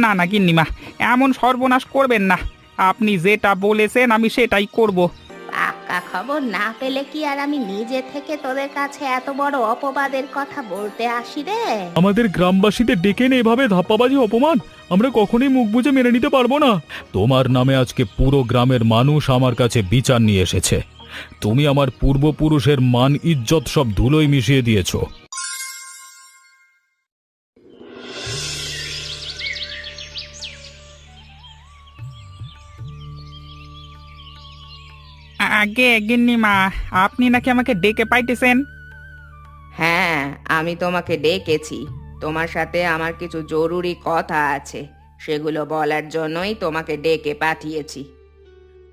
না না গিন্নিমা, এমন সর্বনাশ করবেন না। আপনি যেটা বলেছেন আমি সেটাই করব। পাক্কা খবর না পেলে কি আর আমি নিজে থেকে তোদের কাছে এত বড় অপবাদের কথা বলতে আসি রে? আমাদের গ্রামবাসীদের ডেকে এনে এভাবে ধাপ্পাবাজি অপমান আমরা কখনোই মুখ বুজে মেনে নিতে পারবো না। তোমার নামে আজকে পুরো গ্রামের মানুষ আমার কাছে বিচার নিয়ে এসেছে। তুমি আমার পূর্বপুরুষের মান ইজ্জত সব ধুলোয় মিশিয়ে দিয়েছো। আগে গিন্নিমা, আপনি নাকি আমাকে ডেকে পাইতেছেন? হ্যাঁ, আমি তোমাকে ডেকেছি। তোমার সাথে আমার কিছু জরুরি কথা আছে, সেগুলো বলার জন্যই তোমাকে ডেকে পাঠিয়েছি।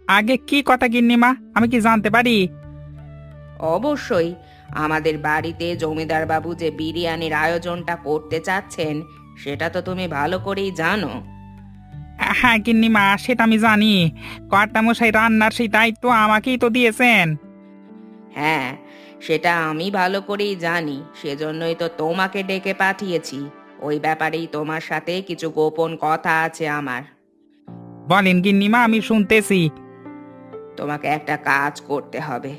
আগে কি কথা গিন্নিমা, আমি কি জানতে পারি? অবশ্যই। আমাদের বাড়িতে জমিদার বাবু যে বিরিয়ানির আয়োজনটা করতে চাচ্ছেন, সেটা তো তুমি ভালো করেই জানো। হ্যাঁ গিন্নিমা, সেটা আমি জানি। কর্তামশাই রান্নার সেই দায়িত্ব আমাকেই তো দিয়েছেন। হ্যাঁ, সেটা আমি ভালো করেই জানি, সেজন্যই তো তোমাকে ডেকে পাঠিয়েছি। ওই ব্যাপারেই তোমার সাথে কিছু গোপন কথা আছে আমার। বলেন গিন্নিমা, আমি শুনতেছি। তোমাকে একটা কাজ করতে হবে।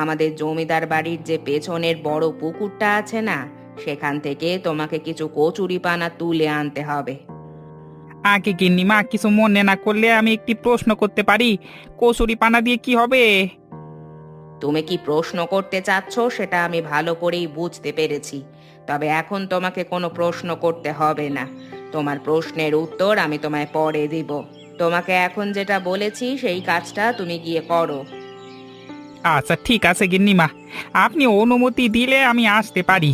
আমাদের জমিদার বাড়ির যে পেছনের বড় পুকুরটা আছে না, সেখান থেকে তোমাকে কিছু কচুরিপানা তুলে আনতে হবে। আগে গিন্নিমা, কিছু মনে না করলে আমি একটি প্রশ্ন করতে পারি? কচুরি পানা দিয়ে কি হবে? তুমি কি প্রশ্ন করতে চাচ্ছ সেটা আমি ভালো করেই বুঝতে পেরেছি, তবে এখন তোমাকে কোনো প্রশ্ন করতে হবে না। তোমার প্রশ্নের উত্তর আমি তোমায় পরে দিব। তোমাকে এখন যেটা বলেছি সেই কাজটা তুমি গিয়ে করো। আচ্ছা ঠিক আছে গিন্নিমা, আপনি অনুমতি দিলে আমি আসতে পারি।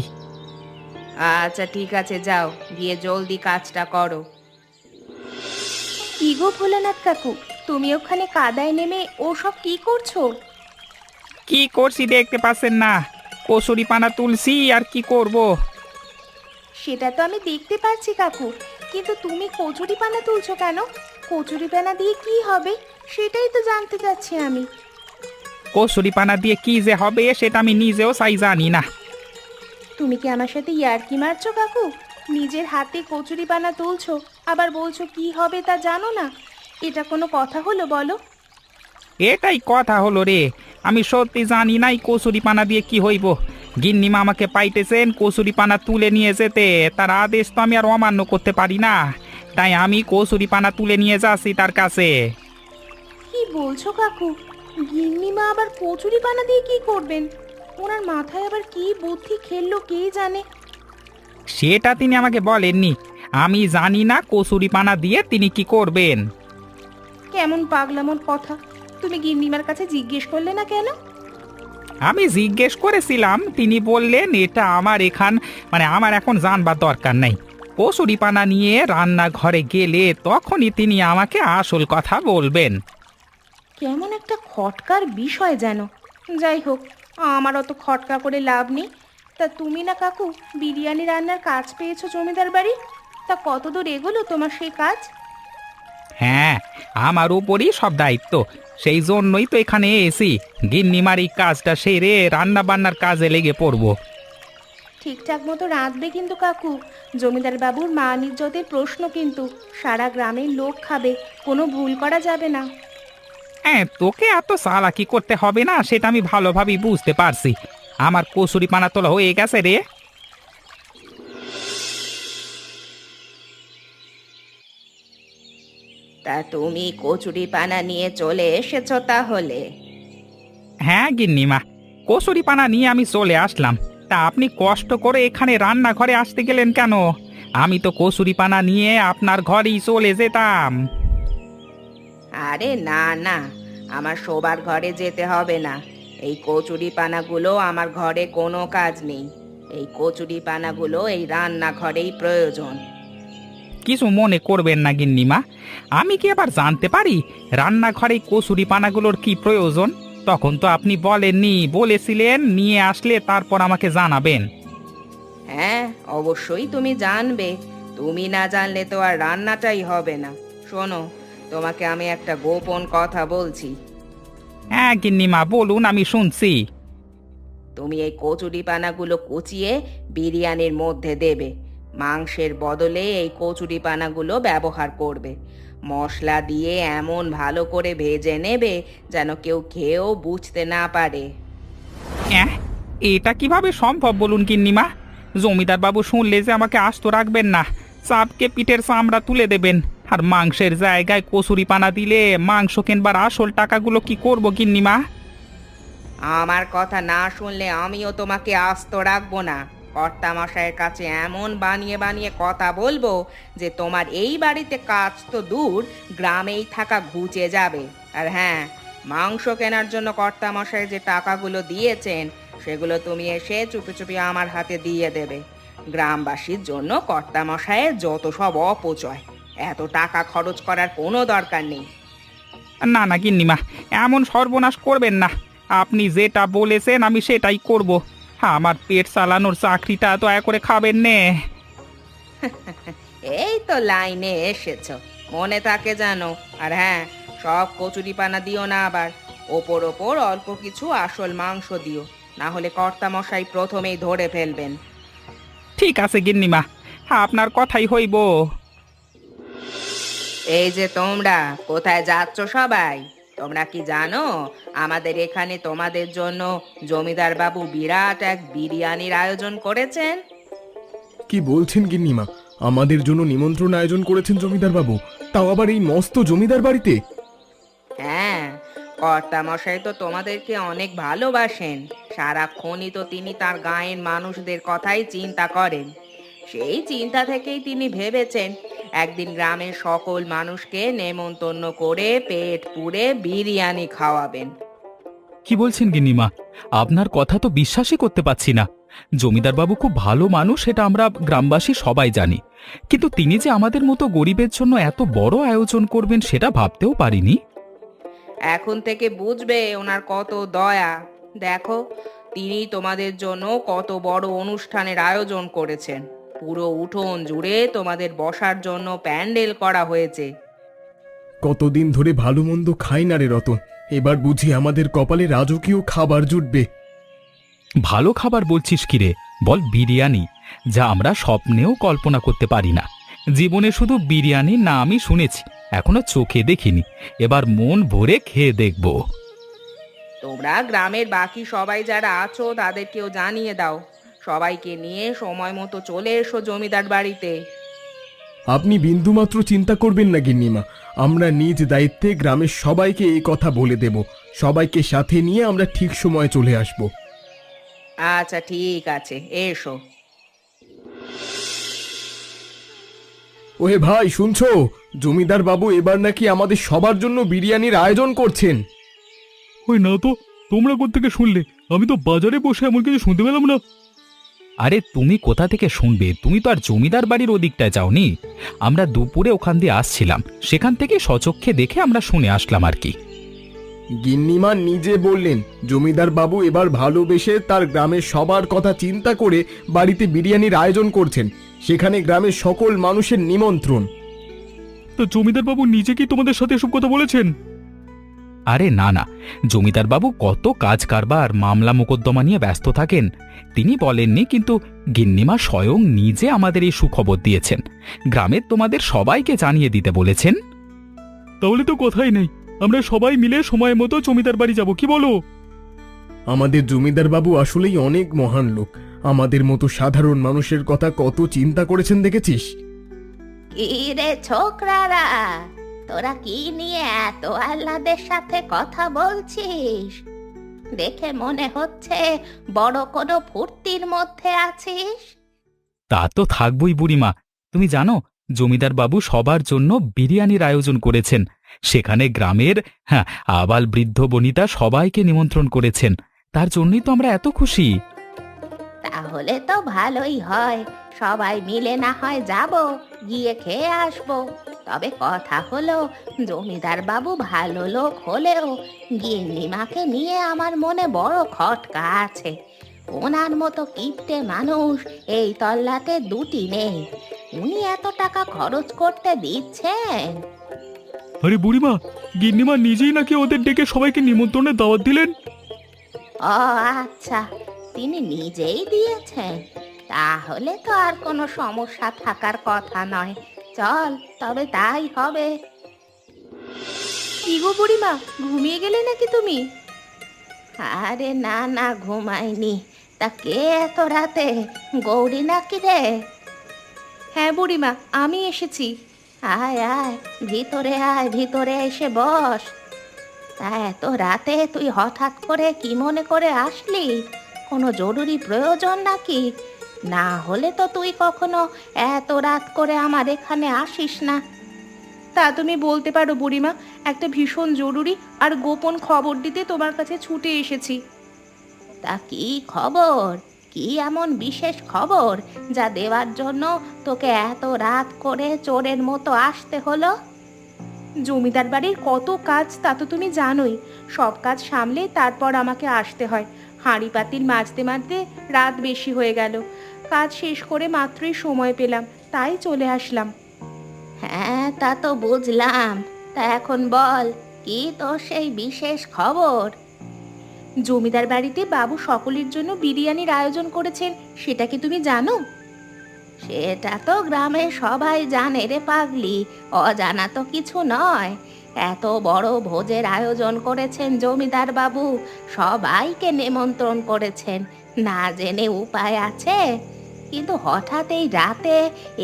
আচ্ছা ঠিক আছে, যাও, গিয়ে জলদি কাজটা করো। কি গো ভোলানাথ কাকু, তুমি ওখানে কাদায় নেমে ওসব কি করছো? কি করছি দেখতে পাচ্ছেন না? কচুরি পানা তুলছি, আর কি করব? সেটা তো আমি দেখতে পাচ্ছি কাকু, কিন্তু তুমি কচুরি পানা তুলছো কেন? কচুরি পানা দিয়ে কি হবে সেটাই তো জানতে চাচ্ছি আমি। কচুরি পানা দিয়ে কি যে হবে সেটা আমি নিজেও চাই জানি না। তুমি কি আমার সাথে ইয়ার্কি মারছো কাকু? নিজের হাতে কচুরি পানা তুলছো, আবার বলছো কি হবে তা জানো না? এটা কোনো কথা হলো বলো? এটাই কথা হলো রে। আমি সত্যি জানি নাই কচুরি পানা দিয়ে কি হইব। গিন্নিমা আমাকে পাইতেছেন কচুরি পানা তুলে নিয়ে যেতে, তার আদেশ তো আমি আর অমান্য করতে পারি না। তাই আমি কচুরি পানা তুলে নিয়ে যাচ্ছি তার কাছে। কি বলছো কাকু? গিন্নিমা আবার কচুরি পানা দিয়ে কি করবেন? ওনার মাথায় আবার কি বুদ্ধি খেললো কে জানে। সেটা তিনি আমাকে বলেননি। আমি জানি না কচুরি পানা দিয়ে তিনি কি করবেন। কেমন পাগলামোর কথা! তুমি গিন্নিমার কাছে জিজ্ঞেস করলে না কেন? আমি জিজ্ঞেস করেছিলাম, তিনি বললেন এটা আমার আমার এখন জানবার দরকার নাই। কচুরি পানা নিয়ে রান্নাঘরে গেলে তখনই তিনি আমাকে আসল কথা বলবেন। কেমন একটা খটকার বিষয় যেন। যাই হোক, আমার অত খটকা করে লাভ নেই। তা তুমি না কাকু বিরিয়ানি রান্নার কাজ পেয়েছো জমিদার বাড়ি? তা কতদূর এগোলো তোমার সেই কাজ? হ্যাঁ, আমার উপরই সব দায়িত্ব। সেই জন্যই তো এখানে এসি। গিন্নিমার এই কাজটা সেরে রান্না বান্নার কাজে লেগে পড়ব। ঠিকঠাক মতো রাঁধবে কিন্তু কাকু। জমিদার বাবুর মান ইজ্জতের প্রশ্ন কিন্তু, সারা গ্রামের লোক খাবে, কোনো ভুল করা যাবে না। হ্যাঁ, তোকে এত চালাকি করতে হবে না, সেটা আমি ভালোভাবেই বুঝতে পারছি। আমার কচুরি পানা তোলা হয়ে গেছে রে। তা তুমি কচুরি পানা নিয়ে চলে এসেছো তাহলে? হ্যাঁ গিন্নিমা, কচুরি পানা নিয়ে আমি চলে আসলাম। তা আপনি কষ্ট করে এখানে রান্নাঘরে আসতে গেলেন কেন? আমি তো কচুরি পানা নিয়ে আপনার ঘরেই চলে যেতাম। আরে না না, আমার শোবার ঘরে যেতে হবে না। এই কচুরি পানাগুলো আমার ঘরে কোনো কাজ নেই। এই কচুরি পানাগুলো এই রান্নাঘরেই প্রয়োজন। কিছু মনে করবেন না গিন্নিমা, আমি কি আবার জানতে পারি রান্নাঘরে এই কচুরি পানাগুলোর কি প্রয়োজন? তখন তো আপনি বলেননি, বলেছিলেন নিয়ে আসলে তারপর আমাকে জানাবেন। হ্যাঁ, অবশ্যই তুমি জানবে। তুমি না জানলে তো আর রান্নাটাই হবে না। শোনো, তোমাকে আমি একটা গোপন কথা বলছি। হ্যাঁ গিন্নিমা, বলুন, আমি শুনছি। তুমি এই কচুরি পানাগুলো কুচিয়ে বিরিয়ানির মধ্যে দেবে। মাংসের বদলে এই কচুরিপানাগুলো ব্যবহার করবে। মশলা দিয়ে এমন ভালো করে ভেজে নেবে যেন কেউ খেয়েও বুঝতে না পারে। অ্যাঁ, এটা কিভাবে সম্ভব বলুন গিন্নিমা? জমিদার বাবু শুনলে যে আমাকে আস্ত রাখবেন না, চাপকে পিঠের চামড়া তুলে দেবেন। আর মাংসের জায়গায় কচুরি পানা দিলে মাংস কিনবার আসল টাকাগুলো কি করব গিন্নিমা? আমার কথা না শুনলে আমিও তোমাকে আস্ত রাখবো না। কর্তামশাইয়ের কাছে এমন বানিয়ে বানিয়ে কথা বলবো যে তোমার এই বাড়িতে কাজ তো দূর, গ্রামেই থাকা ঘুচে যাবে। আর হ্যাঁ, মাংস কেনার জন্য কর্তামশাই যে টাকাগুলো দিয়েছেন সেগুলো তুমি এসে চুপি চুপি আমার হাতে দিয়ে দেবে। গ্রামবাসীর জন্য কর্তামশাইয়ের যত সব অপচয়, এত টাকা খরচ করার কোনো দরকার নেই। না না গিন্নিমা, এমন সর্বনাশ করবেন না। আপনি যেটা বলেছেন আমি সেটাই করব। আমার পেট চালানোর চাকরিটা দয়া করে খাবেন নে। এই তো লাইনে এসেছো, মনে থাকে জানো। আর হ্যাঁ, সব কচুরিপানা দিও না আবার। ওপর ওপর অল্প কিছু আসল মাংস দিও, না হলে কর্তামশাই প্রথমেই ধরে ফেলবেন। ঠিক আছে গিন্নিমা, আপনার কথাই হইব। এই যে তোমরা কোথায় যাচ্ছ সবাই? তোমরা কি জানো আমাদের এখানে তোমাদের জন্য জমিদার বাবু বিরাট এক বিরিয়ানির আয়োজন করেছেন? কি বলছেন গিন্নিমা? আমাদের জন্য নিমন্ত্রণ আয়োজন করেছেন জমিদার বাবু, তাও আবার এই মস্ত জমিদার বাড়িতে? হ্যাঁ, কর্তামশাই তো তোমাদেরকে অনেক ভালোবাসেন। সারাক্ষণই তো তিনি তার গাঁয়ের মানুষদের কথাই চিন্তা করেন। সেই চিন্তা থেকেই তিনি ভেবেছেন একদিন গ্রামের সকল মানুষকে নেমন্তন্ন করে পেট পুড়ে বিরিয়ানি খাওয়াবেন। কি বলছেন গিন্নিমা? আপনার কথা তো বিশ্বাসই করতে পারছি না। জমিদার বাবু খুব ভালো মানুষ, সেটা আমরা গ্রামবাসী সবাই জানি, কিন্তু তিনি যে আমাদের মতো গরিবের জন্য এত বড় আয়োজন করবেন সেটা ভাবতেও পারিনি। এখন থেকে বুঝবে ওনার কত দয়া। দেখো, তিনি তোমাদের জন্য কত বড় অনুষ্ঠানের আয়োজন করেছেন। পুরো উঠোন জুড়ে তোমাদের বসার জন্য প্যান্ডেল করা হয়েছে। কতদিন ধরে ভালো মন্দ খাই না রে রতন, এবার বুঝি আমাদের কপালে রাজকীয় খাবার জুটবে। ভালো খাবার বলছিস কি রে? বল বিরিয়ানি, যা আমরা স্বপ্নেও কল্পনা করতে পারি না। জীবনে শুধু বিরিয়ানির নামই শুনেছি, এখনো চোখে দেখিনি। এবার মন ভরে খেয়ে দেখব। তোমরা গ্রামের বাকি সবাই যারা আছো তাদেরকেও জানিয়ে দাও। সবাইকে নিয়ে সময় মতো চলে এসো জমিদার বাড়িতে। আপনি বিন্দুমাত্র চিন্তা করবেন না গিন্নিমা, আমরা নিজ দায়িত্বে গ্রামের সবাইকে এই কথা বলে দেব। সবাইকে সাথে নিয়ে আমরা ঠিক সময়ে চলে আসব। আচ্ছা, ঠিক আছে, এসো। ওহে ভাই, শুনছো? জমিদার বাবু এবার নাকি আমাদের সবার জন্য বিরিয়ানির আয়োজন করছেন। ওই না তো, তোমরা কোত্থেকে শুনলে? আমি তো বাজারে বসে এমন কিছু শুনতে পেলাম না। আরে তুমি কোথা থেকে শুনবে? তুমি তো আর জমিদার বাড়ির ওদিকটায় যাওনি। আমরা দুপুরে ওখান দিয়ে আসছিলাম, সেখান থেকে সচক্ষে দেখে আমরা শুনে আসলাম আর কি। গিন্নিমা নিজে বললেন জমিদার বাবু এবার ভালোবেসে তার গ্রামের সবার কথা চিন্তা করে বাড়িতে বিরিয়ানির আয়োজন করছেন, সেখানে গ্রামের সকল মানুষের নিমন্ত্রণ। তো জমিদার বাবু নিজে কি তোমাদের সাথে এসব কথা বলেছেন? আরে না না, জমিদার বাবু কত কাজ কারবার মামলা মোকদ্দমা নিয়ে ব্যস্ত থাকেন, তিনি বলেননি। কিন্তু গিন্নিমা স্বয়ং নিজে আমাদের এই সুখবর দিয়েছেন, গ্রামের তোমাদের সবাইকে জানিয়ে দিতে বলেছেন। তাহলে তো কথাই নেই, আমরা সবাই মিলে সময় মতো জমিদার বাড়ি যাব, কি বলো? আমাদের জমিদার বাবু আসলেই অনেক মহান লোক, আমাদের মতো সাধারণ মানুষের কথা কত চিন্তা করেছেন দেখেছিস? কি রে ছোকরারা, তোরা কি নিয়ে এত আহ্লাদের সাথে কথা বলছিস? দেখে মনে হচ্ছে বড় কোনো ফুর্তির মধ্যে আছিস। তা তো থাকবই বুড়িমা, তুমি জানো জমিদার বাবু সবার জন্য বিরিয়ানির আয়োজন করেছেন। সেখানে গ্রামের আবাল বৃদ্ধ বনিতা সবাইকে নিমন্ত্রণ করেছেন, তার জন্যই তো আমরা এত খুশি। তাহলে তো ভালোই হয়, সবাই মিলে না হয় যাব, গিয়ে খেয়ে আসবো। তবে কথা হলো, জমিদার বাবু ভালো লোক হলেও গিন্নিমাকে নিয়ে আমার মনে বড় খটকা আছে। ওনার মতো কিপ্টে মানুষ এই তল্লাতে দুটি নেই, উনি এত টাকা খরচ করতে দিচ্ছেন। আরে বুড়িমা, গিন্নিমা নিজেই নাকি ওদের ডেকে সবাইকে নিমন্ত্রণের দাওয়াত দিলেন। ও আচ্ছা, তিনি নিজেই দিয়েছেন। তাহলে তো আর কোনো সমস্যা থাকার কথা নয়। চল তবে তাই হবে। কি গো বুড়িমা, ঘুমিয়ে গেলে নাকি তুমি? আরে না না, ঘুমাইনি। তা কে এত রাতে? গৌরী নাকি রে? হ্যাঁ বুড়িমা, আমি এসেছি। আয় আয়, ভিতরে আয়, ভিতরে এসে বস। তা এত রাতে তুই হঠাৎ করে কি মনে করে আসলি? কোনো জরুরি প্রয়োজন নাকি? না হলে তো তুই কখনো এত রাত করে আমার এখানে আসিস না। তা তুমি বলতে পারো বুড়িমা, একটা ভীষণ জরুরি আর গোপন খবর দিতে তোমার কাছে ছুটে এসেছি। তা কি খবর? কি এমন বিশেষ খবর যা দেওয়ার জন্য তোকে এত রাত করে চোরের মতো আসতে হলো? জমিদার বাড়ির কত কাজ তা তো তুমি জানোই। সব কাজ সামলে তারপর আমাকে আসতে হয়। হাঁড়ি পাতিল মাজতে মাজতে রাত বেশি হয়ে গেল। কাজ শেষ করে মাত্রই সময় পেলাম, তাই চলে আসলাম। হ্যাঁ তা তো বুঝলাম। তা এখন বল, কি তোর সেই বিশেষ খবর? জমিদার বাড়িতে বাবু সকলের জন্য বিরিয়ানির আয়োজন করেছেন, সেটা কি তুমি জানো? সেটা তো গ্রামের সবাই জানে রে পাগলি, অজানা তো কিছু নয়। এত বড় ভোজের আয়োজন করেছেন জমিদার বাবু, সবাইকে নিমন্ত্রণ করেছেন, না জেনে উপায় আছে? কিন্তু হঠাৎ এই রাতে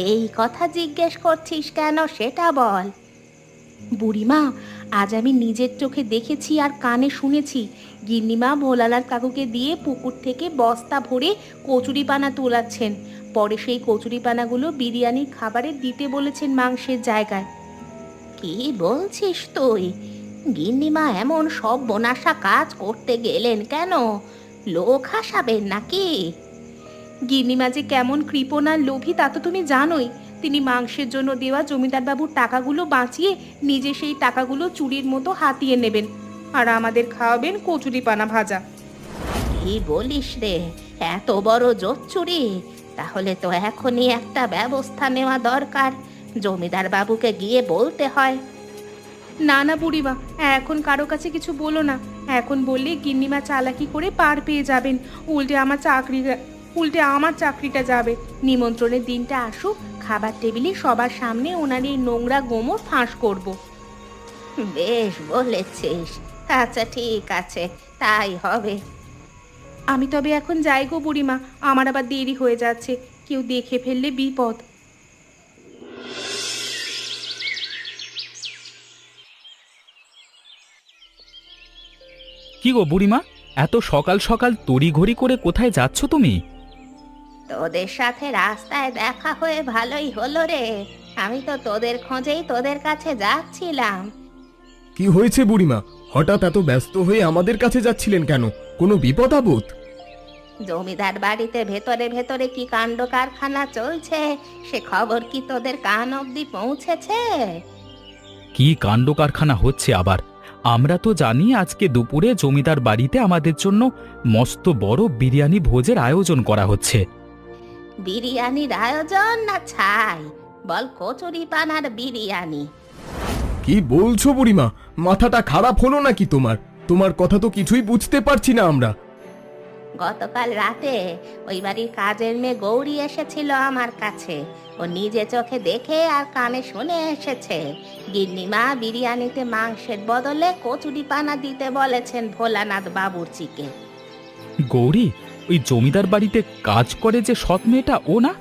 এই কথা জিজ্ঞেস করছিস কেন, সেটা বল। বুড়িমা, আজ আমি নিজের চোখে দেখেছি আর কানে শুনেছি, গিন্নিমা ভোলালার কাকুকে দিয়ে পুকুর থেকে বস্তা ভরে কচুরিপানা তোলাচ্ছেন। পরে সেই কচুরিপানাগুলো বিরিয়ানির খাবারে দিতে বলেছেন মাংসের জায়গায়। কি বলছিস তুই? গিন্নিমা এমন সব বোনাসা কাজ করতে গেলেন কেন? লোক হাসাবেন নাকি? গিন্নিমা যে কেমন কৃপণার লোভী তা তো তুমি জানোই। তিনি মাংসের জন্য দেওয়া জমিদার বাবুর টাকাগুলো বাঁচিয়ে নিজে সেই টাকাগুলো চুরির মতো হাতিয়ে নেবেন, আর আমাদের খাওয়াবেন কচুরিপানা ভাজা। কি বলিস রে, এত বড় জোচ্চুরি? তাহলে তো এখনই একটা ব্যবস্থা নেওয়া দরকার। জমিদার বাবুকে গিয়ে বলতে হয়। না না বুড়িমা, এখন কারো কাছে কিছু বলো না। এখন বললে গিন্নিমা চালাকি করে পার পেয়ে যাবেন, উল্টে আমার চাকরিটা যাবে। নিমন্ত্রণের দিনটা আসুক, খাবার টেবিলে সবার সামনে ওনার এই নোংরা গোমর ফাঁস করব। বেশ বলেছিস। আচ্ছা ঠিক আছে, তাই হবে। আমি তবে এখন যাই গো বুড়িমা, আমার আবার দেরি হয়ে যাচ্ছে, কেউ দেখে ফেললে বিপদ। কি গো বুড়িমা, এত সকাল সকাল তড়িঘড়ি করে কোথায় যাচ্ছ তুমি? তোদের সাথে রাস্তায় দেখা হয়ে ভালোই হলো রে। আমি তো তোদের খোঁজেই তোদের কাছে যাচ্ছিলাম। কি হয়েছে বুড়িমা? হঠাৎ এত ব্যস্ত হয়ে আমাদের কাছে যাচ্ছিলেন কেন? কোনো বিপদ আপদ? জমিদার বাড়িতে ভেতরে ভেতরে কি কাণ্ড কারখানা চলছে, সে খবর কি তোদের কান অবধি পৌঁছেছে? কি কাণ্ড কারখানা হচ্ছে আবার? আমরা তো জানি আজকে দুপুরে জমিদার বাড়িতে আমাদের জন্য মস্ত বড় বিরিয়ানি ভোজের আয়োজন করা হচ্ছে। বিরিয়ানির আয়োজন না ছাই? বল কচুরি পানার বিরিয়ানি। কি বলছো বুড়িমা? মাথাটা খারাপ হলো নাকি তোমার? তোমার কথা তো কিছুই বুঝতে পারছি না আমরা। গতকাল রাতে ওই বাড়ির কাজের মেয়ে গৌরী এসেছিল আমার কাছে। ও নিজে চোখে দেখে আর কানে শুনে এসেছে গিন্নিমা বিরিয়ানিতে মাংসের বদলে কচুরি পানা দিতে বলেছেন ভোলানাথ বাবুর্চিকে। গৌরী, ওই জমিদার বাড়িতে কাজ করে যে সৎ মেয়েটা, ও না?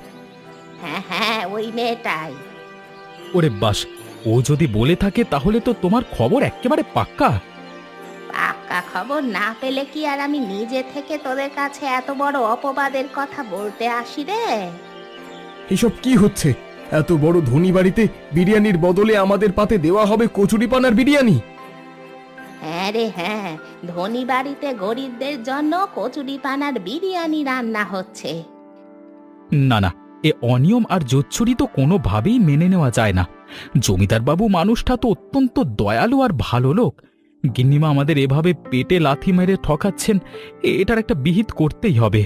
হ্যাঁ হ্যাঁ, ওই মেয়েটাই। ওরে বাস, ও যদি বলে থাকে তাহলে তো তোমার খবর একেবারে পাক্কা। পাক্কা খবর না পেলে কি আর আমি নিজে থেকে তোদের কাছে এত বড় অপবাদের কথা বলতে আসি রে? এসব কি হচ্ছে? এত বড় ধনী বাড়িতে বিরিয়ানির বদলে আমাদের পাতে দেওয়া হবে কচুরিপানার বিরিয়ানি? হ্যাঁ রে হ্যাঁ, ধনী বাড়িতে গরিবদের জন্য কচুরি পানার বিরিয়ানি রান্না হচ্ছে। না না, এ অনিয়ম আর জোচ্ছুরি তো কোনোভাবেই মেনে নেওয়া যায় না। জমিদার বাবু মানুষটা তো অত্যন্ত দয়ালু আর ভালো লোক। গিন্নিমা আমাদের এভাবে পেটে লাথি মেরে ঠকাচ্ছেন, এটার একটা বিহিত করতেই হবে।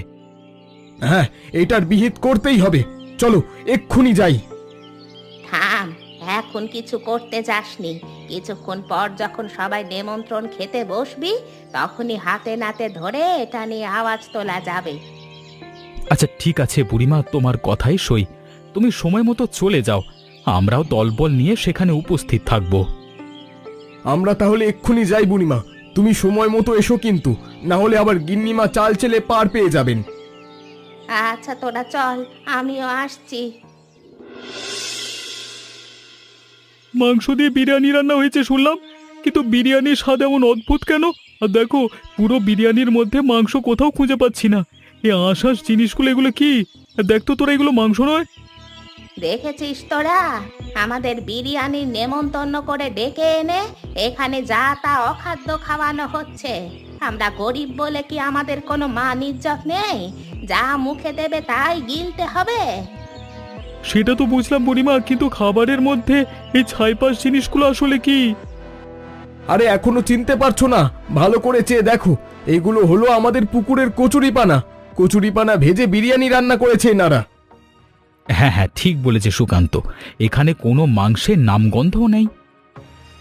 হ্যাঁ, এটার বিহিত করতেই হবে। চলো এক্ষুনি যাই। থাম, এখন কিছু করতে যাসনি। কিছুক্ষণ পর যখন সবাই নিমন্ত্রণ খেতে বসবি, তখনই হাতে নাতে ধরে এটা নিয়ে আওয়াজ তোলা যাবে। আচ্ছা ঠিক আছে বুড়িমা, তোমার কথাই সই। তুমি সময় মতো চলে যাও, আমরাও দলবল নিয়ে সেখানে উপস্থিত থাকব। আমরা তাহলে এক্ষুনি যাই বুড়িমা, তুমি সময় মতো এসো কিন্তু, না হলে আবার গিন্নিমা চাল চেলে পার পেয়ে যাবেন। আচ্ছা তোরা চল, আমিও আসছি। মাংস দিয়ে বিরিয়ানি রান্না হয়েছে শুনলাম, কিন্তু বিরিয়ানির স্বাদ এমন অদ্ভুত কেন? আর দেখো, পুরো বিরিয়ানির মধ্যে মাংস কোথাও খুঁজে পাচ্ছি না। এই আশাস জিনিসগুলো এগুলো কি? দেখ তো তোরা, এগুলো মাংস নয়। দেখেছিস তোরা, আমাদের বিরিয়ানির নেমন্তন্ন করে ডেকে এনে এখানে যা তা অখাদ্য খাওয়ানো হচ্ছে। আমরা গরিব বলে কি আমাদের কোনো মান ইজ্জত নেই? যা মুখে দেবে তাই গিলতে হবে। সেটা তো বুঝলাম বুড়িমা, কিন্তু খাবারের মধ্যে এই ছাইপাশ জিনিসগুলো আসলে কি? আরে এখনো চিনতে পারছো না? ভালো করে চেয়ে দেখো, এগুলো হলো আমাদের পুকুরের কচুরিপানা। কচুরিপানা ভেজে বিরিয়ানি রান্না করেছে এনারা। হ্যাঁ হ্যাঁ, ঠিক বলেছে সুকান্ত, এখানে কোনো মাংসের নামগন্ধও নেই।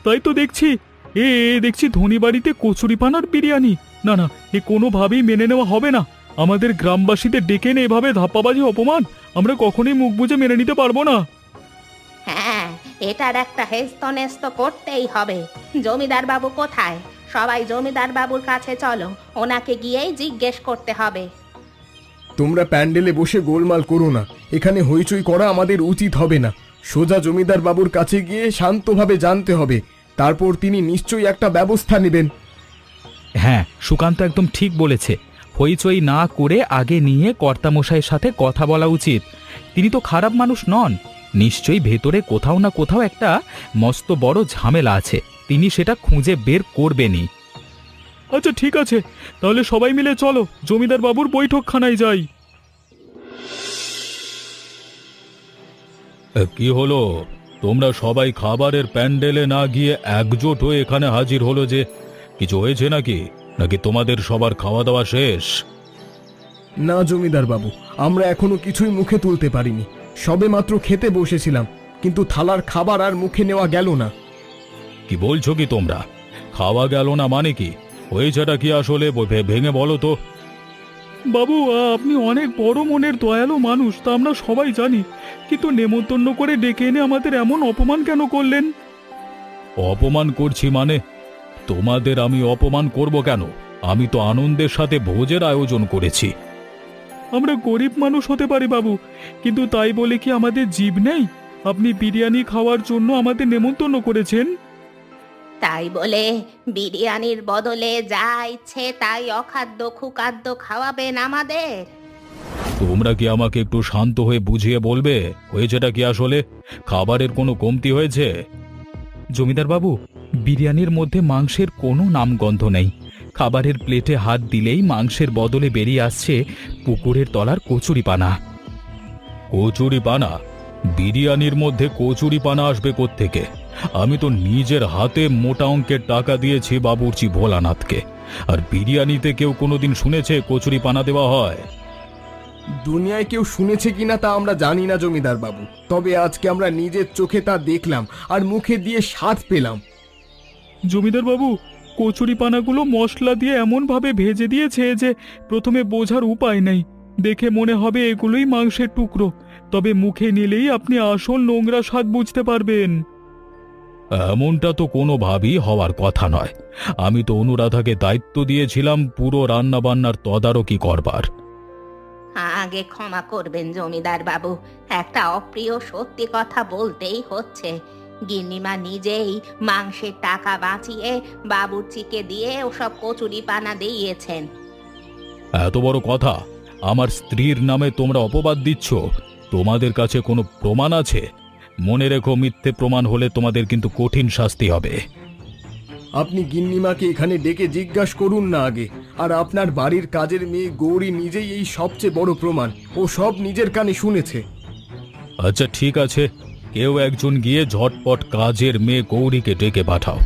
তাই তো দেখছি, দেখছি ধনী বাড়িতে কচুরিপানার বিরিয়ানি। না না, এ কোনোভাবেই মেনে নেওয়া হবে না। আমাদের গ্রামবাসীদের ডেকে এনে এভাবে ধাপ্পাবাজি অপমান আমরা কখনোই মুখ বুজে মেনে নিতে পারবো না। হ্যাঁ, এটার একটা হেস্তনেস্ত করতেই হবে। জমিদার বাবু কোথায়? সবাই জমিদার বাবুর কাছে চলো, ওনাকে গিয়েই জিজ্ঞেস করতে হবে। তোমরা প্যান্ডেলে বসে গোলমাল করো না, এখানে হইচই করা আমাদের উচিত হবে না। সোজা জমিদার বাবুর কাছে গিয়ে শান্তভাবে জানতে হবে, তারপর তিনি নিশ্চয়ই একটা ব্যবস্থা নেবেন। হ্যাঁ, সুকান্ত একদম ঠিক বলেছে। হইচই না করে আগে নিয়ে কর্তামশাইয়ের সাথে কথা বলা উচিত। তিনি তো খারাপ মানুষ নন, নিশ্চয়ই ভেতরে কোথাও না কোথাও একটা মস্ত বড় ঝামেলা আছে, তিনি সেটা খুঁজে বের করবেনই। আচ্ছা ঠিক আছে, তাহলে সবাই মিলে চলো জমিদার বাবুর বৈঠকখানায় যাই। কি হলো, তোমরা সবাই খাবারের প্যান্ডেলে না গিয়ে একজোট হয়ে এখানে হাজির হলো যে? কিছু হয়েছে নাকি? নাকি তোমাদের সবার খাওয়া দাওয়া শেষ? না জমিদার বাবু, আমরা এখনো কিছুই মুখে তুলতে পারিনি। সবে মাত্র খেতে বসেছিলাম, কিন্তু থালার খাবার আর মুখে নেওয়া গেল না। কি বলছো কি তোমরা? খাওয়া গেল না মানে কি? হয়েছেটা কি আসলে ভেঙে বলো তো। বাবু, আপনি অনেক বড় মনের দয়ালু মানুষ, তা আমরা সবাই জানি, কিন্তু নেমন্তন্ন করে ডেকে এনে আমাদের এমন অপমান কেন করলেন? অপমান করছি মানে? তোমাদের আমি অপমান করব কেন? আমি তো আনন্দের সাথে ভোজের আয়োজন করেছি। আমরা গরিব মানুষ হতে পারি বাবু, কিন্তু তাই বলে কি আমাদের জীব নেই? আপনি বিরিয়ানি খাওয়ার জন্য আমাদের নেমন্তন্ন করেছেন। তাই বলে বিরিয়ানির বদলে যা ইচ্ছে তাই অখাদ্য কুখাদ্য খাওয়াবেন আমাদের? তোমরা কি আমাকে একটু শান্ত হয়ে বুঝিয়ে বলবে হয়েছেটা কি আসলে? খাবারের কোনো কমতি হয়েছে? জমিদার বাবু, বিরিয়ানির মধ্যে মাংসের কোনো নামগন্ধ নেই। খাবারের প্লেটে হাত দিলেই মাংসের বদলে বেরিয়ে আসছে পুকুরের তলার কচুরিপানা। কচুরিপানা? বিরিয়ানির মধ্যে কচুরিপানা আসবে কোত্থেকে? আমি তো নিজের হাতে মোটা অঙ্কের টাকা দিয়েছি বাবুর্চি ভোলানাথকে, আর বিরিয়ানিতে কেউ কোনোদিন শুনেছে কচুরিপানা দেওয়া হয়? দুনিয়ায় কেউ শুনেছে কিনা তা আমরা জানি না জমিদার বাবু, তবে আজকে আমরা নিজের চোখে তা দেখলাম আর মুখে দিয়ে স্বাদ পেলাম। জমিদার বাবু, কচুরিপানাগুলো মশলা দিয়ে এমনভাবে ভেজে দিয়েছে যে প্রথমে বোঝার উপায় নেই। দেখে মনে হবে এগুলোই মাংসের টুকরো, তবে মুখে নিলেই আপনি আসল নোংরা স্বাদ বুঝতে পারবেন। এমনটা তো কোনোভাবেই হওয়ার কথা নয়। আমি তো অনুরাধাকে দায়িত্ব দিয়েছিলাম পুরো রান্নাবান্নার তদারকি করবার। আগে ক্ষমা করবেন জমিদার বাবু, একটা অপ্রিয় সত্যি কথা বলতেই হচ্ছে। গিন্নিমা নিজেই মাংসের টাকা বাঁচিয়ে বাবুর্চিকে দিয়ে ওসব কচুরিপানা দিয়েছেন। এত বড় কথা? আমার স্ত্রীর নামে তোমরা অপবাদ দিচ্ছ? তোমাদের কাছে কোনো প্রমাণ আছে? মনে রেখো, মিথ্যে প্রমাণ হলে তোমাদের কিন্তু কঠিন শাস্তি হবে। আপনি গিন্নিমাকে এখানে ডেকে জিজ্ঞাসা করুন না আগে। আর আপনার বাড়ির কাজের মেয়ে গৌরী নিজেই এই সবচেয়ে বড় প্রমাণ, ও সব নিজের কানে শুনেছে। আচ্ছা ঠিক আছে, কেউ একজন গিয়ে ঝটপট কাজের মেয়ে গৌরীকে ডেকে পাঠাও,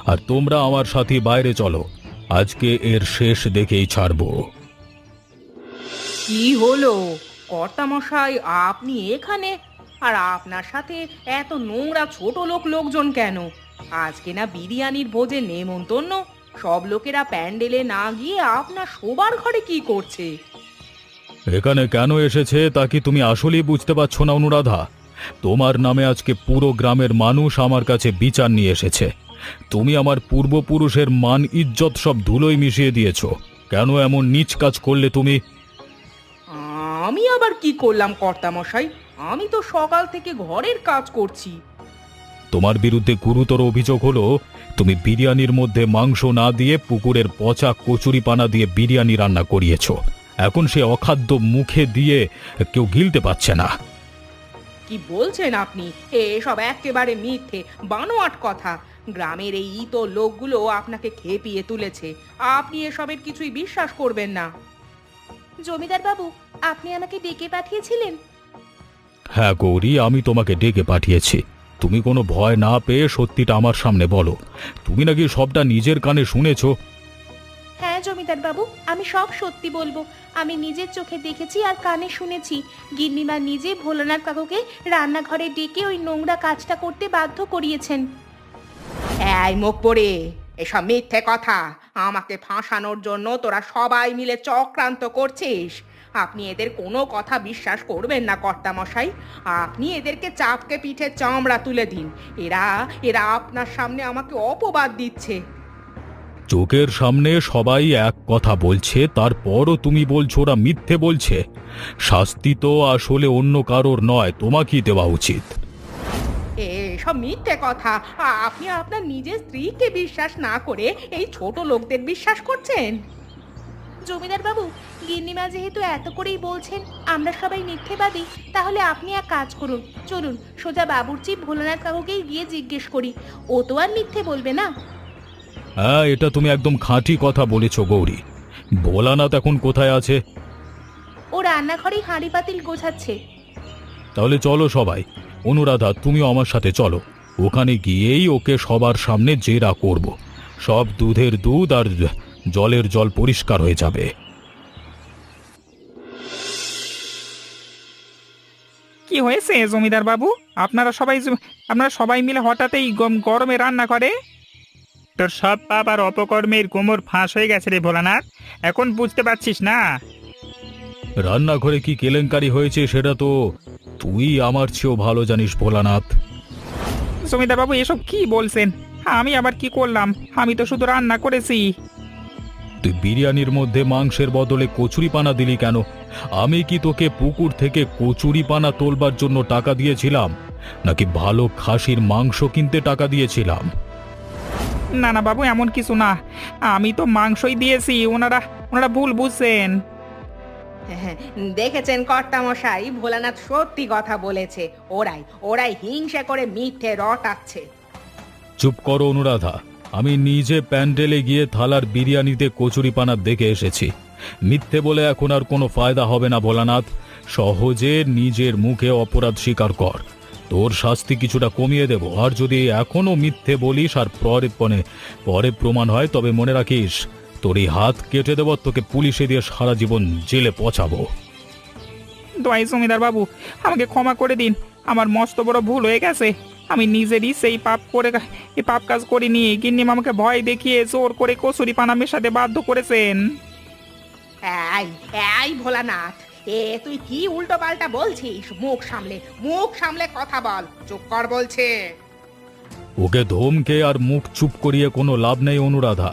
আর তোমরা আমার সাথে বাইরে চলো। আজকে এর শেষ দেখেই ছাড়বো। কি হলো কর্তামশাই, আপনি এখানে? আর আপনার সাথে এত নোংরা ছোট লোকজন কেন? আজকে না বিরিয়ানির ভোজে নেমন্তন্ন, সব লোকেরা প্যান্ডেলে না গিয়ে আপনার শোবার ঘরে কি করছে? এখানে কেন এসেছে তা কি তুমি আসলেই বুঝতে পারছো না অনুরাধা? তোমার নামে আজকে পুরো গ্রামের মানুষ আমার কাছে বিচার নিয়ে এসেছে। তুমি আমার পূর্বপুরুষের মান ইজ্জত সব ধুলোয় মিশিয়ে দিয়েছো। কেন এমন নীচ কাজ করলে তুমি? আমি আবার কি করলাম কর্তামশাই? আমি তো সকাল থেকে ঘরের কাজ করছি। তোমার বিরুদ্ধে গুরুতর অভিযোগ হলো তুমি বিরিয়ানির মধ্যে মাংস না দিয়ে পুকুরের পচা কচুরিপানা দিয়ে বিরিয়ানি রান্না করিয়েছো। এখন সে অখাদ্য মুখে দিয়ে কেউ গিলতে পারছে না। কি বলছেন আপনি? এসব একেবারে মিথ্যে বানোয়াট কথা। গ্রামের এই তো লোকগুলো আপনাকে খেপিয়ে তুলেছে। আপনি এসবের কিছুই বিশ্বাস করবেন না। জমিদার বাবু, আপনি আমাকে ডেকে পাঠিয়েছিলেন? হ্যাঁ গৌরী, আমি তোমাকে ডেকে পাঠিয়েছি। তুমি কোনো ভয় না পেয়ে সত্যিটা আমার সামনে বলো। তুমি নাকি সবটা নিজের কানে শুনেছো। হ্যাঁ জমিদার বাবু, আমি সব সত্যি বলবো। আমি নিজের চোখে দেখেছি আর কানে শুনেছি। গিন্নিমা নিজে ভোলানাথ কাকুকে রান্নাঘরে ডেকে ওই নোংরা কাজটা করতে বাধ্য করিয়েছেন। এই মুখ পড়ে এসব মিথ্যে কথা। আমাকে ফাঁসানোর জন্য তোরা সবাই মিলে চক্রান্ত করছিস। আপনি এদের কোনো কথা বিশ্বাস করবেন না কর্তামশাই। আপনি এদেরকে চাপকে পিঠে চামড়া তুলে দিন। এরা এরা আপনার সামনে আমাকে অপবাদ দিচ্ছে। চোখের সামনে সবাই এক কথা বলছে, তারপরও তুমি বলছো ওরা মিথ্যে বলছে। শাস্তি তো আসলে অন্য কারোর নয়, তোমাকেই দেওয়া উচিত। এসব মিথ্যে কথা। আপনি আপনার নিজের স্ত্রীকে বিশ্বাস না করে এই ছোট লোকদের বিশ্বাস করছেন। জমিদার বাবু, গিন্নিমা যেহেতু এত করেই বলছেন আমরা সবাই মিথ্যেবাদী, তাহলে আপনি এক কাজ করুন, চলুন সোজা বাবুর্চি ভোলানাথ কাকুকেই গিয়ে জিজ্ঞেস করি। ও তো আর মিথ্যে বলবে না। হ্যাঁ, এটা তুমি একদম খাঁটি কথা বলেছ গৌরী। ভোলানাথ এখন কোথায় আছে? ও রান্নাঘরেই হাঁড়ি পাতিল গোছাচ্ছে। তাহলে চলো সবাই। অনুরাধা, তুমিও আমার সাথে চলো। ওখানে গিয়েই ওকে সবার সামনে জেরা করব। সব দুধের দুধ আর জলের জল পরিষ্কার হয়ে যাবে। কি হয়েছে জমিদার বাবু? আপনারা সবাই মিলে হঠাৎই গরমে রান্না করে? তোর সব পাপ আর অপকর্মের কোমর ফাঁস হয়ে গেছে রে ভোলানাথ। এখন বুঝতে পারছিস না? রান্নাঘরে কি কেলেঙ্কারি হয়েছে সেটা তো তুই আমার চেয়েও ভালো জানিস ভোলানাথ। জমিদার বাবু, এসব কি বলছেন? আমি আবার কি করলাম? আমি তো শুধু রান্না করেছি। তুই বিরিয়ানির মধ্যে মাংসের বদলে কচুরিপানা দিলি কেন? আমি কি তোকে পুকুর থেকে কচুরিপানা তোলবার জন্য টাকা দিয়েছিলাম, নাকি ভালো খাসির মাংস কিনতে টাকা দিয়েছিলাম? না না বাবু, এমন কিছু না। আমি তো মাংসই দিয়েছি। ওনারা ভুল বুঝছেন। দেখেছেন কর্তামশাই, ভোলানাথ সত্যি কথা বলেছে। ওরাই হিংসা করে মিথ্যে রটাচ্ছে। চুপ করো অনুরাধা। আমি নিজে প্যান্ডেলে গিয়ে থালার বিরিয়ানিতে কচুরিপানা দেখে এসেছি। মিথ্যে বলে এখন আর কোনো ফায়দা হবে না ভোলানাথ। সহজে নিজের মুখে অপরাধ স্বীকার কর। তোর শাস্তি কিছুটা কমিয়ে দেব। আর যদি এখনো মিথ্যে বলিস আর পরে প্রমাণ হয়, তবে মনে রাখিস তোর এই হাত কেটে দেব, তোকে পুলিশে দিয়ে সারা জীবন জেলে পচাবো। দোয়াই জমিদার বাবু, আমাকে ক্ষমা করে দিন। আমার মস্ত বড় ভুল হয়ে গেছে। আমি নিজেরই এই পাপ কাজ করিনি। গিন্নিমা আমাকে ভয় দেখিয়ে জোর করে কচুরি পানা মেশাতে বাধ্য করেছেন। এই ভোলানাথ, তুই কি উল্টো পাল্টা বলছিস? মুখ সামলে কথা বল। চুপ কর বলছে। ওকে ধমকে আর মুখ চুপ করিয়ে কোনো লাভ নেই অনুরাধা।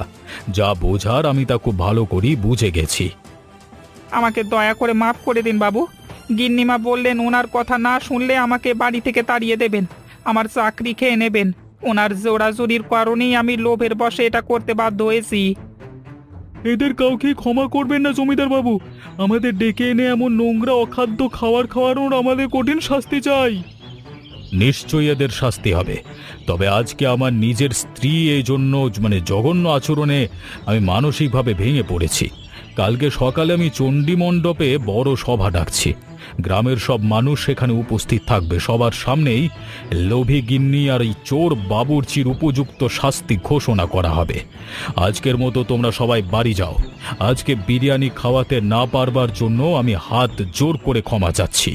যা বোঝার আমি তা খুব ভালো করেই বুঝে গেছি। আমাকে দয়া করে মাফ করে দিন বাবু। গিন্নিমা বললেন ওনার কথা না শুনলে আমাকে বাড়ি থেকে তাড়িয়ে দেবেন, আমার চাকরি খেয়ে নেবেন। ওনার জোরাজুরির কারণেই আমি লোভের বশে এটা করতে বাধ্য হয়েছি। এদের কাউকে ক্ষমা করবেন না জমিদার বাবু। আমাদের ডেকে এনে এমন নোংরা অখাদ্য খাওয়ানোর আমাদের কঠিন শাস্তি চাই। নিশ্চয়ই এদের শাস্তি হবে। তবে আজকে আমার নিজের স্ত্রী এই জন্য জঘন্য আচরণে আমি মানসিকভাবে ভেঙে পড়েছি। কালকে সকালে আমি চণ্ডী মণ্ডপে বড় সভা ডাকছি। গ্রামের সব মানুষ সেখানে উপস্থিত থাকবে। সবার সামনেই লোভী গিন্নি আর এই চোর বাবুর্চির উপযুক্ত শাস্তি ঘোষণা করা হবে। আজকের মতো তোমরা সবাই বাড়ি যাও। আজকে বিরিয়ানি খাওয়াতে না পারবার জন্য আমি হাত জোর করে ক্ষমা চাচ্ছি।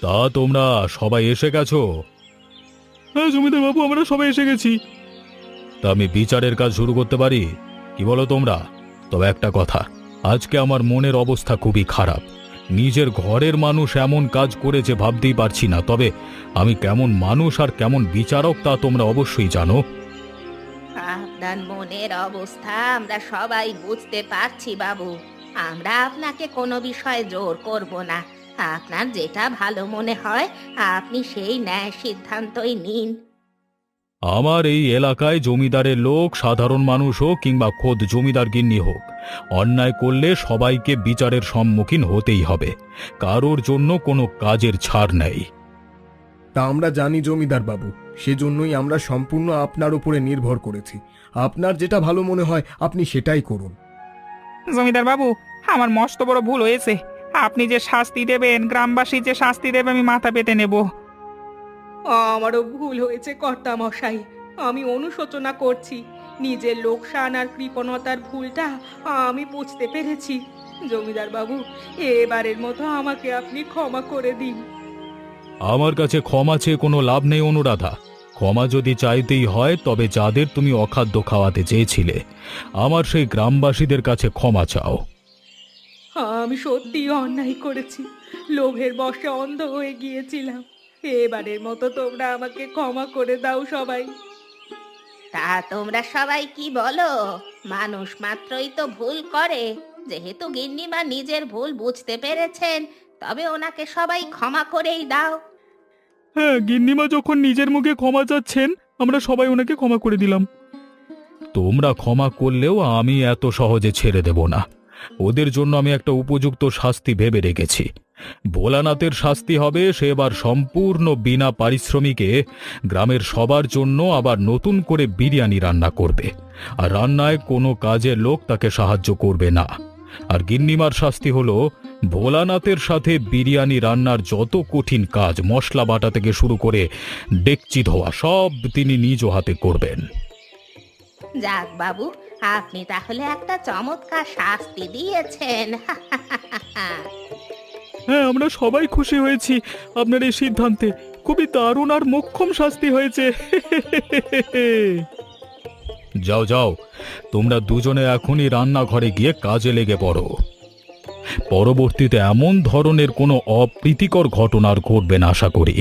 তা তোমরা সবাই এসে গেছো? হ্যাঁ জমিদার বাবু, আমরা সবাই এসে গেছি। তা আমি বিচারের কাজ শুরু করতে পারি? কি বলো তোমরা? তবে একটা কথা, আজকে আমার মনের অবস্থা খুবই খারাপ। নিজের ঘরের মানুষ এমন কাজ করেছে ভাবতেই পারছি না। তবে আমি কেমন মানুষ আর কেমন বিচারক তা তোমরা অবশ্যই জানো। আপনার মনের অবস্থা আমরা সবাই বুঝতে পারছি বাবু। আমরা আপনাকে কোনো বিষয়ে জোর করব না। আপনার যেটা ভালো মনে হয় আপনি সেই ন্যায় সিদ্ধান্তই নিন। আমার এই এলাকায় জমিদারের লোক, সাধারণ মানুষ হোক কিংবা খোদ জমিদার গিন্নি হোক, অন্যায় করলে সবাইকে বিচারের সম্মুখীন হতেই হবে। কারোর জন্য কোনো কাজের ছাড় নেই। তা আমরা জানি জমিদার বাবু, সেজন্যই আমরা সম্পূর্ণ আপনার উপরে নির্ভর করেছি। আপনার যেটা ভালো মনে হয় আপনি সেটাই করুন। জমিদার বাবু, আমার মস্ত বড় ভুল হয়েছে। আপনি যে শাস্তি দেবেন, গ্রামবাসী যে শাস্তি দেবে, আমি মাথা পেতে নেব। আমারও ভুল হয়েছে কর্তা মশাই, আমি অনুশোচনা করছি। নিজের লোকসান আর কৃপণতার ভুলটা আমি বুঝতে পেরেছি। জমিদার বাবু, এবারের মতো আমাকে আপনি ক্ষমা করে দিন। আমার কাছে ক্ষমা চেয়ে কোনো লাভ নেই অনুরাধা। ক্ষমা যদি চাইতেই হয় তবে যাদের তুমি অখাদ্য খাওয়াতে চেয়েছিলে, আমার সেই গ্রামবাসীদের কাছে ক্ষমা চাও। আমি সত্যিই অন্যায় করেছি, লোভের বশে অন্ধ হয়ে গিয়েছিলাম। এবারের মতো তোমরা আমাকে ক্ষমা করে দাও সবাই। তা তোমরা সবাই কি বলো? মানুষ মাত্রই তো ভুল করে। যেহেতু গিন্নিমা নিজের ভুল বুঝতে পেরেছেন, তবে ওনাকে সবাই ক্ষমা করেই দাও। হ্যাঁ, গিন্নিমা যখন নিজের মুখে ক্ষমা চাচ্ছেন, আমরা সবাই ওনাকে ক্ষমা করে দিলাম। তোমরা ক্ষমা করলেও আমি এত সহজে ছেড়ে দেব না। ওদের জন্য আমি একটা উপযুক্ত শাস্তি ভেবে রেখেছি। ভোলানাথের শাস্তি হবে, সে এবার সম্পূর্ণ বিনা পারিশ্রমিকে গ্রামের সবার জন্য আবার নতুন করে বিরিয়ানি রান্না করবে, আর রান্নায় কোনো কাজের লোক তাকে সাহায্য করবে না। আর গিন্নিমার শাস্তি হলো, ভোলানাথের সাথে বিরিয়ানি রান্নার যত কঠিন কাজ, মশলা বাটা থেকে শুরু করে ডেকচি ধোয়া, সব তিনি নিজ হাতে করবেন। যাক বাবু, আপনি তাহলে একটা চমৎকার শাস্তি দিয়েছেন। হ্যাঁ, আমরা সবাই খুশি হয়েছি আপনার এই সিদ্ধান্তে। খুবই দারুণ আর মোক্ষম শাস্তি হয়েছে। যাও যাও, তোমরা দুজনে এখনই রান্নাঘরে গিয়ে কাজে লেগে পড়ো। পরবর্তীতে এমন ধরনের কোনো অপ্রীতিকর ঘটনা আর ঘটবে না আশা করি।